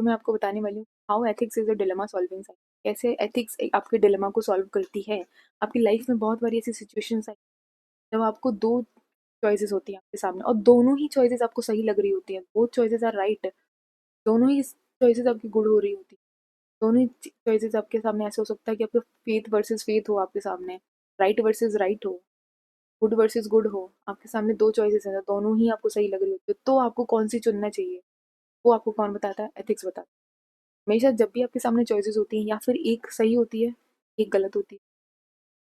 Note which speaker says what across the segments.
Speaker 1: तो मैं आपको बताने वाली हूँ how ethics is a dilemma solving science. कैसे एथिक्स आपके डिलेमा को सॉल्व करती है। आपकी लाइफ में बहुत बारी ऐसी सिचुएशंस आई जब आपको दो चॉइसेस होती हैं आपके सामने और दोनों ही चॉइसेस आपको सही लग रही होती हैं। Both choices are right. दोनों ही चॉइसेस आपकी गुड हो रही होती है। दोनों ही चॉइसेस आपके सामने ऐसे हो सकता है कि आपका फेथ वर्सेस फेथ हो आपके सामने, राइट वर्सेस राइट हो, गुड वर्सेस गुड हो। आपके सामने दो चॉइसेस हैं, दोनों ही आपको सही लग रही होती है, तो आपको कौन सी चुनना चाहिए वो आपको कौन बताता है? एथिक्स बताता है। हमेशा जब भी आपके सामने चॉइसेस होती हैं या फिर एक सही होती है एक गलत होती है।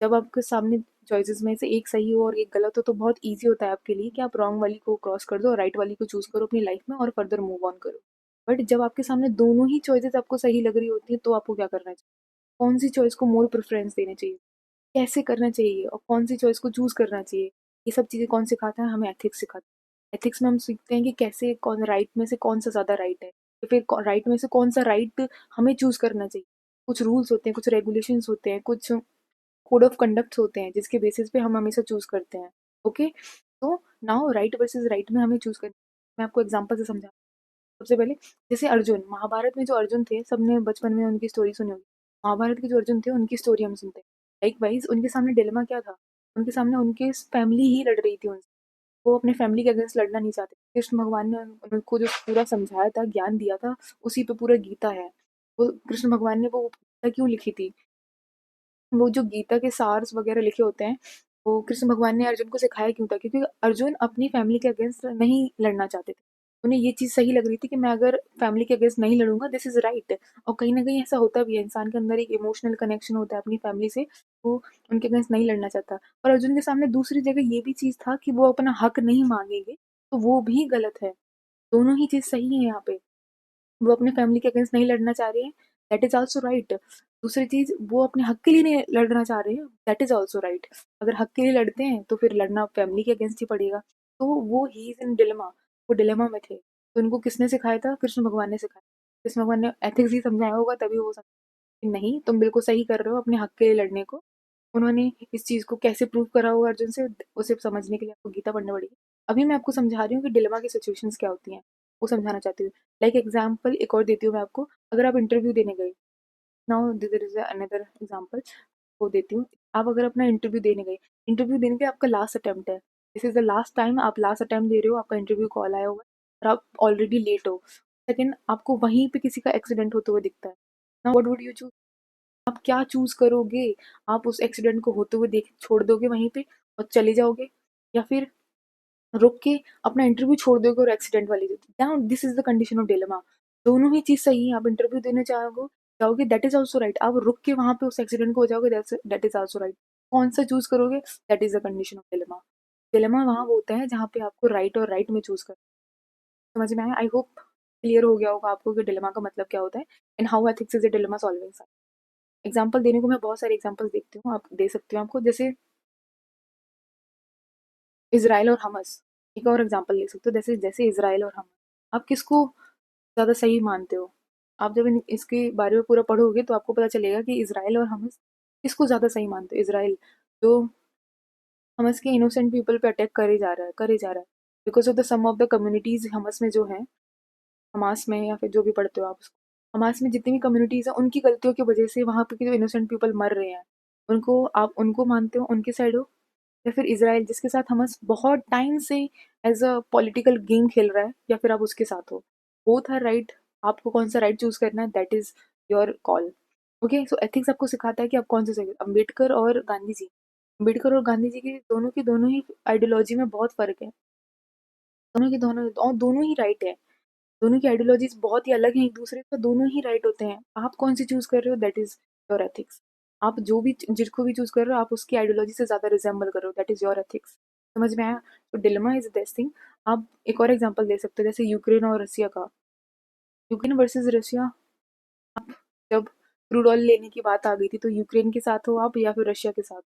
Speaker 1: जब आपके सामने चॉइसेस में से एक सही हो और एक गलत हो तो बहुत ईजी होता है आपके लिए कि आप रॉन्ग वाली को क्रॉस कर दो और राइट वाली को चूज करो अपनी लाइफ में और फर्दर मूव ऑन करो। बट जब आपके सामने दोनों ही चॉइसेस आपको सही लग रही होती है तो आपको क्या करना चाहिए? कौन सी चॉइस को मोर प्रेफरेंस देना चाहिए, कैसे करना चाहिए और कौन सी चॉइस को चूज करना चाहिए? ये सब चीजें कौन सिखाता है? हमें एथिक्स सिखाता है। एथिक्स में हम सीखते हैं कि कैसे कौन राइट में से कौन सा ज्यादा राइट है, या फिर राइट में से कौन सा राइट हमें चूज करना चाहिए। कुछ रूल्स होते हैं, कुछ रेगुलेशंस होते हैं, कुछ कोड ऑफ कंडक्ट होते हैं जिसके बेसिस पे हम हमेशा चूज करते हैं। ओके, तो नाउ राइट वर्सेस राइट में हमें चूज करना। मैं आपको एग्जांपल से समझा। सबसे पहले जैसे अर्जुन, महाभारत में जो अर्जुन थे, सबने बचपन में उनकी स्टोरी सुनी होगी। महाभारत के जो अर्जुन थे उनकी स्टोरी हम सुनते हैं। लाइक वाइज उनके सामने डिलेमा क्या था? उनके सामने उनके फैमिली ही लड़ रही थी उनसे। वो अपने फैमिली के अगेंस्ट लड़ना नहीं चाहते। कृष्ण भगवान ने उनको जो पूरा समझाया था, ज्ञान दिया था, उसी पे पूरा गीता है। वो कृष्ण भगवान ने वो गीता क्यों लिखी थी? वो जो गीता के सार्स वगैरह लिखे होते हैं, वो कृष्ण भगवान ने अर्जुन को सिखाया क्यों था? क्योंकि अर्जुन अपनी फैमिली के अगेंस्ट नहीं लड़ना चाहते थे। उन्हें ये चीज़ सही लग रही थी कि मैं अगर फैमिली के अगेंस्ट नहीं लड़ूंगा, दिस इज राइट। और कहीं ना कहीं ऐसा होता भी है, इंसान के अंदर एक इमोशनल कनेक्शन होता है अपनी फैमिली से। वो उनके अगेंस्ट नहीं लड़ना चाहता। और अर्जुन के सामने दूसरी जगह ये भी चीज़ था कि वो अपना हक नहीं मांगेंगे, तो वो भी गलत है। दोनों ही चीज़ सही है यहाँ पे। वो अपने फैमिली के अगेंस्ट नहीं लड़ना चाह रहे हैं, दैट इज ऑल्सो राइट। दूसरी चीज, वो अपने हक के लिए नहीं लड़ना चाह रहे हैं, दैट इज ऑल्सो राइट। अगर हक के लिए लड़ते हैं तो फिर लड़ना फैमिली के अगेंस्ट ही पड़ेगा। तो वो ही इज इन डिलेमा। वो डिलेमा में थे, तो उनको किसने सिखाया था? कृष्ण भगवान ने सिखाया। कृष्ण भगवान ने एथिक्स ही समझाया होगा, तभी वो समझ नहीं तुम बिल्कुल सही कर रहे हो अपने हक के लिए लड़ने को। उन्होंने इस चीज को कैसे प्रूव करा होगा अर्जुन से, उसे समझने के लिए आपको गीता पढ़नी पड़ेगी। अभी मैं आपको समझा रही हूँ कि डिलेमा की सिचुएशंस क्या होती हैं, वो समझाना चाहती हूँ। लाइक एग्जाम्पल एक और देती हूँ मैं आपको। अगर आप इंटरव्यू देने गए, now there is another example, वो देती हूँ। आप अगर अपना इंटरव्यू देने गए, इंटरव्यू देने के आपका लास्ट अटेम्प्ट है, this is the last time आप लास्ट अटेम्प्ट दे रहे हो, आपका इंटरव्यू कॉल आया हुआ है और आप ऑलरेडी लेट हो। सेकेंड, आपको वहीं पे किसी का एक्सीडेंट होते हुए दिखता है। Now what would you choose? आप क्या चूज करोगे? आप उस एक्सीडेंट को होते हुए देख छोड़ दोगे वहीं पे और चले जाओगे, या फिर रुक के अपना इंटरव्यू छोड़ दोगे और एक्सीडेंट वाली down? This is the condition of dilemma. दोनों ही चीज सही है। आप इंटरव्यू देने चाहोगे जाओगे, दैट इज ऑल्सो राइट। आप रुक के वहां पे उस एक्सीडेंट को हो जाओगे, दैट इज ऑल्सो राइट। कौन सा चूज करोगे? That is the condition of dilemma. Dilemma वहां होता है जहाँ पे आपको राइट और राइट में चूज कर। समझ में आया? आई होप क्लियर हो गया होगा आपको कि डिलेमा का मतलब क्या होता है and how ethics is a dilemma solving. Example देने को मैं बहुत सारे एग्जाम्पल देखती हूँ, आप दे सकती हूँ आपको। जैसे इसराइल और हमस, एक और एग्जाम्पल ले सकते हो। जैसे जैसे इसराइल और हमस, आप किसको ज़्यादा सही मानते हो? आप जब इसके बारे में पूरा पढ़ोगे तो आपको पता चलेगा कि इसराइल और हमस किसको ज़्यादा सही मानते हो। इसराइल जो हमस के इनोसेंट पीपल पे अटैक करे जा रहा है because of the sum of the communities हमस में जो है, हमास में या फिर जो भी पढ़ते हो आप उसको, हमास में जितनी भी कम्युनिटीज है उनकी गलतियों की वजह से वहाँ पे जो इनोसेंट पीपल मर रहे हैं, उनको आप उनको मानते हो, उनके साइड हो? या फिर इसराइल जिसके साथ हमास बहुत टाइम से एज अ पॉलिटिकल गेम खेल रहा है, या फिर आप उसके साथ हो? Both are right. आपको कौन सा राइट चूज करना है, that is your call. Okay, so ethics आपको सिखाता है कि आप कौन से सही। अम्बेडकर और गांधी जी, अम्बेडकर और गांधी जी की दोनों ही आइडियोलॉजी में बहुत फर्क है। दोनों की दोनों और दोनों ही राइट है। दोनों की आइडियोलॉजीज बहुत ही अलग हैं एक दूसरे से, दोनों ही राइट होते हैं। आप कौन सी चूज कर रहे हो, दैट इज योर एथिक्स। आप जो भी जिसको भी चूज कर रहे हो, आप उसकी आइडियोलॉजी से ज्यादा रिजेंबल कर रहे हो, दैट इज योर एथिक्स। समझ में आया? तो डिलेमा इज दिस थिंग। आप एक और एग्जांपल दे सकते हो, जैसे यूक्रेन और रशिया का। यूक्रेन वर्सेस रशिया, जब क्रूड ऑयल लेने की बात आ गई थी तो यूक्रेन के साथ हो आप या फिर रशिया के साथ?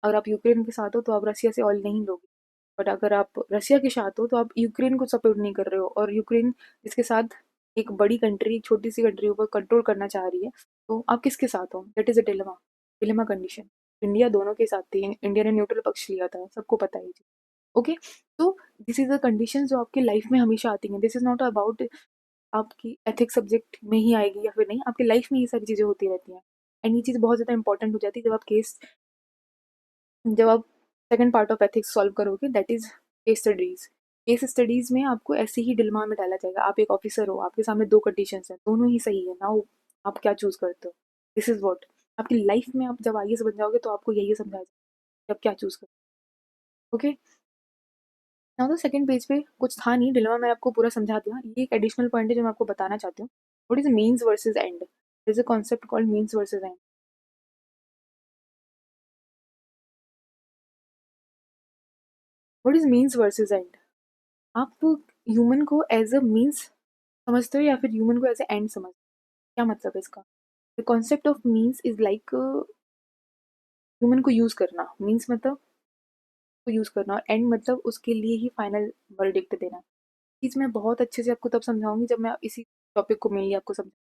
Speaker 1: अगर आप यूक्रेन के साथ हो तो आप रशिया से ऑयल नहीं लोगे। बट अगर आप रशिया के साथ हो तो आप यूक्रेन को सपोर्ट नहीं कर रहे हो, और यूक्रेन इसके साथ एक बड़ी कंट्री, एक छोटी सी कंट्री ऊपर कंट्रोल करना चाह रही है, तो आप किसके साथ हो? That is a dilemma. Dilemma condition. India दोनों के साथ थी, इंडिया ने न्यूट्रल पक्ष लिया था, सबको पता है जी। ओके, तो दिस इज द कंडीशन जो आपकी लाइफ में हमेशा आती हैं। दिस इज नॉट अबाउट आपकी एथिक्स सब्जेक्ट में ही आएगी या फिर नहीं, आपकी लाइफ में ये सारी चीज़ें होती रहती हैं। एंड ये चीज़ बहुत ज़्यादा इंपॉर्टेंट हो जाती है जब आप second part of ethics solve करोगे, that is case studies. Case studies में आपको ऐसे ही डिलेमा में डाला जाएगा। आप एक ऑफिसर हो, आपके सामने दो कंडीशंस हैं, दोनों ही सही है, नाउ आप क्या चूज करते हो? दिस इज वॉट आपकी लाइफ में आप जब आगे से बन जाओगे तो आपको यही समझाया जाएगा कि आप क्या चूज करते हो। ओके, नाउ तो सेकंड पेज पे कुछ था नहीं, डिलेमा मैंने आपको पूरा समझा दिया। ये एक एडिशनल पॉइंट है जो मैं आपको बताना चाहती हूँ। What is means versus and? Is a concept called means versus and. What is means versus and? आप ह्यूमन को एज अ मीन्स समझते हो या फिर ह्यूमन को एज अ एंड समझते हो? क्या मतलब है इसका? The concept of means is like human को यूज करना। मीन्स मतलब को यूज करना, और एंड मतलब उसके लिए ही फाइनल वर्डिक्ट देना। चीज मैं बहुत अच्छे से आपको तब समझाऊंगी जब मैं इसी टॉपिक को मेनली आपको समझ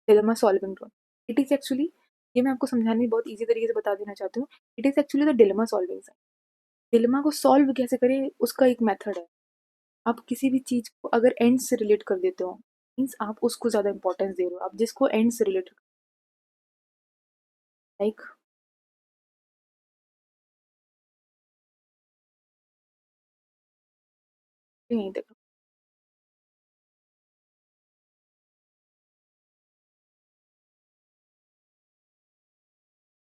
Speaker 1: dilemma solving tool. It is actually, ये मैं आपको समझाने में बहुत ईजी तरीके से बता देना चाहती हूँ। It is actually the dilemma solving. Dilemma को सॉल्व कैसे करें उसका एक मेथड है। आप किसी भी चीज को अगर एंड से रिलेट कर देते हो, मीन्स आप उसको ज्यादा इंपॉर्टेंस दे रहे हो। आप जिसको एंड से रिलेट, लाइक यहीं तक